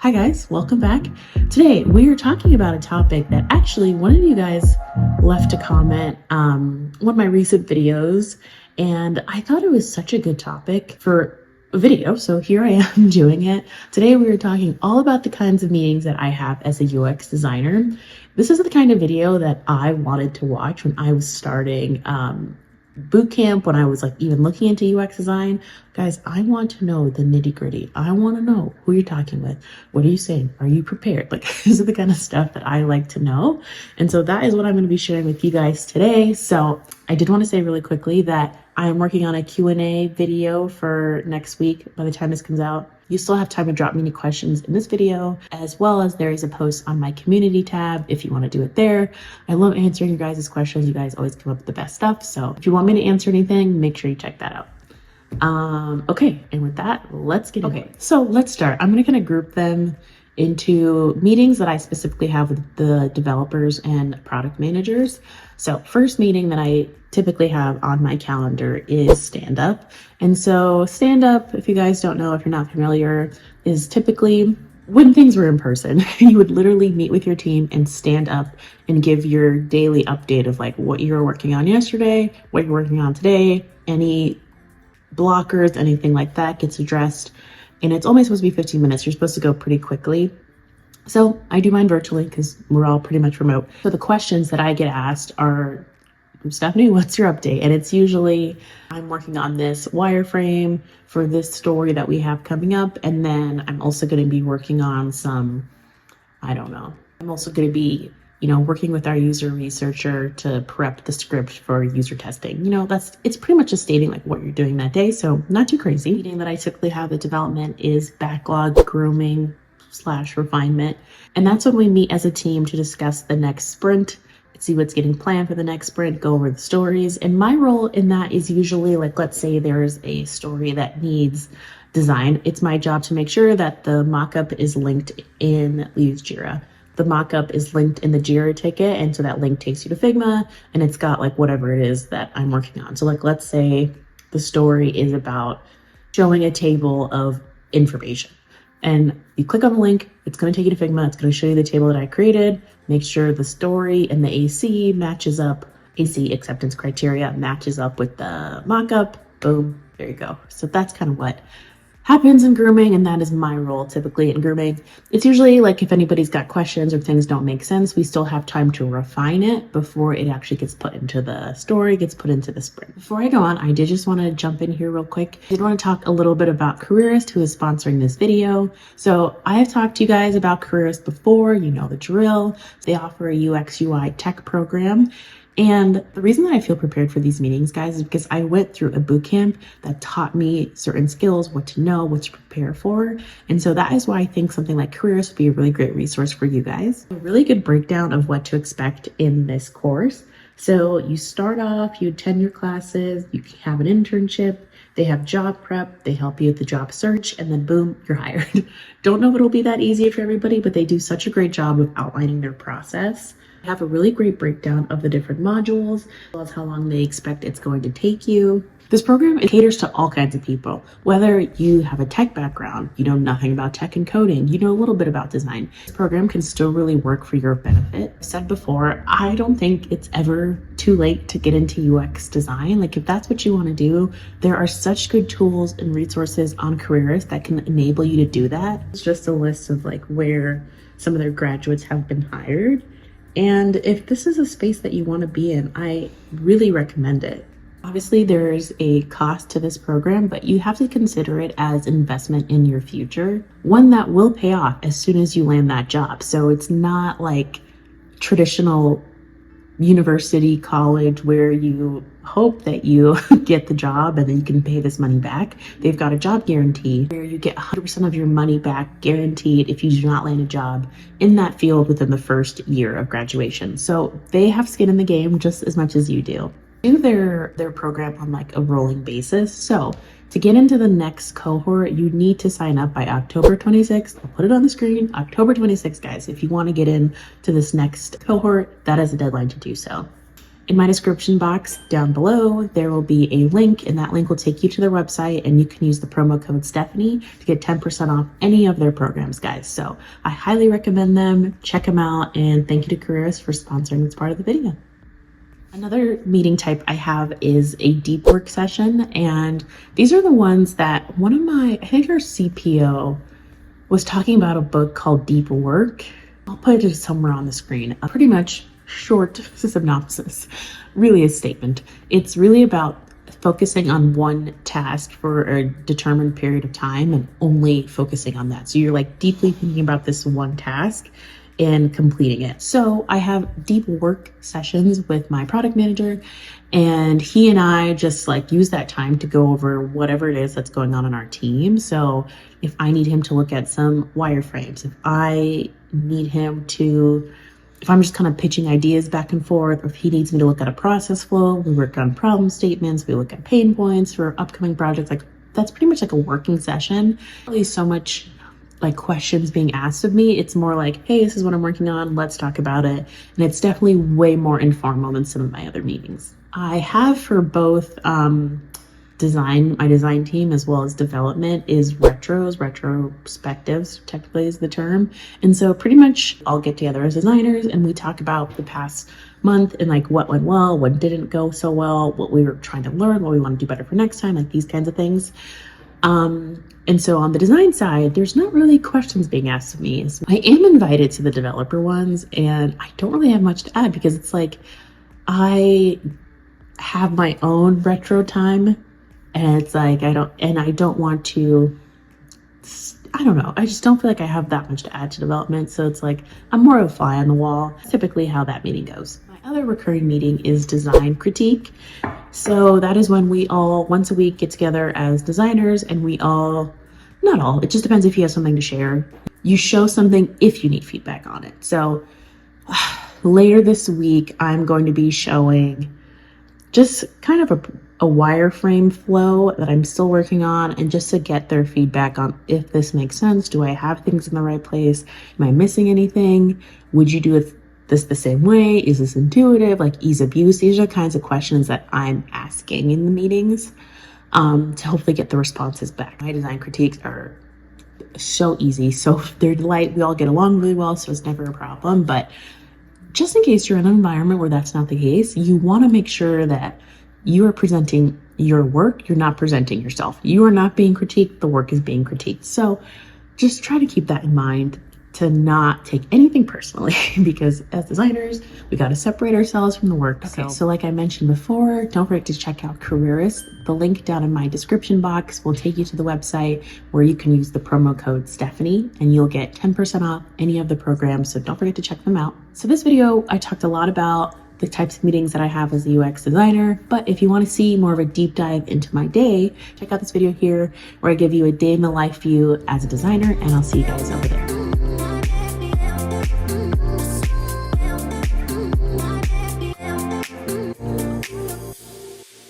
Hi guys, welcome back. Today we are talking about a topic that actually one of you guys left a comment one of my recent videos, and I thought it was such a good topic for a video, so here I am doing it. Today we are talking all about the kinds of meetings that I have as a UX designer. This is the kind of video that I wanted to watch when I was starting boot camp, when I was like even looking into UX design. Guys, I want to know the nitty gritty. I want to know who you're talking with. What are you saying? Are you prepared? Like, these are the kind of stuff that I like to know. And so that is what I'm going to be sharing with you guys today. So I did want to say really quickly that I am working on a Q&A video for next week. By the time this comes out, you still have time to drop me any questions in this video, as well as there is a post on my community tab if you want to do it there. I love answering you guys' questions. You guys always come up with the best stuff. So if you want me to answer anything, make sure you check that out. Okay, and with that, let's get into it. So let's start. I'm going to kind of group them into meetings that I specifically have with the developers and product managers. So first meeting that I typically have on my calendar is stand up. And so stand up, if you guys don't know, if you're not familiar, is typically when things were in person. You would literally meet with your team and stand up and give your daily update of like what you were working on yesterday, what you're working on today, any blockers, anything like that gets addressed. And it's only supposed to be 15 minutes. You're supposed to go pretty quickly. So I do mine virtually because we're all pretty much remote. So the questions that I get asked are, Stephanie, what's your update? And it's usually, I'm working on this wireframe for this story that we have coming up. And then I'm also going to be working on some, I'm also going to be, working with our user researcher to prep the script for user testing. It's pretty much just stating like what you're doing that day. So not too crazy. The meeting that I typically have with development is backlog, grooming / refinement. And that's when we meet as a team to discuss the next sprint, see what's getting planned for the next sprint, go over the stories. And my role in that is usually like, let's say there's a story that needs design. It's my job to make sure that the mockup is linked in Use Jira. The mockup is linked in the Jira ticket. And so that link takes you to Figma and it's got like whatever it is that I'm working on. So like, let's say the story is about showing a table of information. And you click on the link, it's going to take you to Figma. It's going to show you the table that I created. Make sure the story and the AC matches up. AC acceptance criteria matches up with the mockup. Boom, there you go. So that's kind of what happens in grooming, and that is my role typically in grooming. It's usually like if anybody's got questions or things don't make sense, we still have time to refine it before it actually gets put into the story, gets put into the sprint. Before I go on, I did just want to jump in here real quick. I did want to talk a little bit about Careerist, who is sponsoring this video. So I have talked to you guys about Careerist before, you know the drill. They offer a UX UI tech program. And the reason that I feel prepared for these meetings, guys, is because I went through a boot camp that taught me certain skills, what to know, what to prepare for. And so that is why I think something like Careerist would be a really great resource for you guys. A really good breakdown of what to expect in this course. So you start off, you attend your classes, you have an internship, they have job prep, they help you with the job search, and then boom, you're hired. Don't know if it'll be that easy for everybody, but they do such a great job of outlining their process. Have a really great breakdown of the different modules, as well as how long they expect it's going to take you. This program caters to all kinds of people, whether you have a tech background, you know nothing about tech and coding, you know a little bit about design. This program can still really work for your benefit. I've said before, I don't think it's ever too late to get into UX design. Like if that's what you want to do, there are such good tools and resources on Careerist that can enable you to do that. It's just a list of like where some of their graduates have been hired. And if this is a space that you want to be in, I really recommend it. Obviously, there's a cost to this program, but you have to consider it as investment in your future, one that will pay off as soon as you land that job. So it's not like traditional university, college, where you hope that you get the job and then you can pay this money back. They've got a job guarantee where you get 100% of your money back guaranteed if you do not land a job in that field within the first year of graduation. So they have skin in the game just as much as you do. Do their program on like a rolling basis. So to get into the next cohort, you need to sign up by October 26th. I'll put it on the screen. October 26th, guys. If you want to get in to this next cohort, that is a deadline to do so. In my description box down below, there will be a link, and that link will take you to their website, and you can use the promo code Stephanie to get 10% off any of their programs, guys. So I highly recommend them. Check them out, and thank you to Careerist for sponsoring this part of the video. Another meeting type I have is a deep work session, and these are the ones that I think our CPO was talking about a book called Deep Work. I'll put it somewhere on the screen. A pretty much short synopsis, really a statement. It's really about focusing on one task for a determined period of time and only focusing on that. So you're like deeply thinking about this one task and completing it. So I have deep work sessions with my product manager, and he and I just like use that time to go over whatever it is that's going on in our team. So if I need him to look at some wireframes, if I'm just kind of pitching ideas back and forth, or if he needs me to look at a process flow, we work on problem statements, we look at pain points for upcoming projects. Like that's pretty much like a working session. Really so much like questions being asked of me. It's more like, hey, this is what I'm working on, let's talk about it. And it's definitely way more informal than some of my other meetings. I have for both my design team, as well as development, is retrospectives, technically is the term. And so pretty much I'll get together as designers and we talk about the past month and like what went well, what didn't go so well, what we were trying to learn, what we want to do better for next time, like these kinds of things. And so on the design side, there's not really questions being asked of me. So I am invited to the developer ones, and I don't really have much to add because it's like I have my own retro time, and it's like I don't want to, I don't know. I just don't feel like I have that much to add to development. So it's like I'm more of a fly on the wall. That's typically how that meeting goes. My other recurring meeting is design critique. So that is when we all once a week get together as designers, and it just depends if you have something to share. You show something if you need feedback on it. So later this week, I'm going to be showing just kind of a wireframe flow that I'm still working on, and just to get their feedback on if this makes sense. Do I have things in the right place? Am I missing anything? Would you do this the same way? Is this intuitive? Like ease of use? These are the kinds of questions that I'm asking in the meetings to hopefully get the responses back. My design critiques are so easy. So they're light. We all get along really well, so it's never a problem. But just in case you're in an environment where that's not the case, you want to make sure that you are presenting your work. You're not presenting yourself. You are not being critiqued. The work is being critiqued. So just try to keep that in mind, to not take anything personally, because as designers, we got to separate ourselves from the work. Okay, so like I mentioned before, don't forget to check out Careerist. The link down in my description box will take you to the website where you can use the promo code Stephanie, and you'll get 10% off any of the programs. So don't forget to check them out. So this video, I talked a lot about the types of meetings that I have as a UX designer. But if you want to see more of a deep dive into my day, check out this video here where I give you a day in the life view as a designer, and I'll see you guys over there.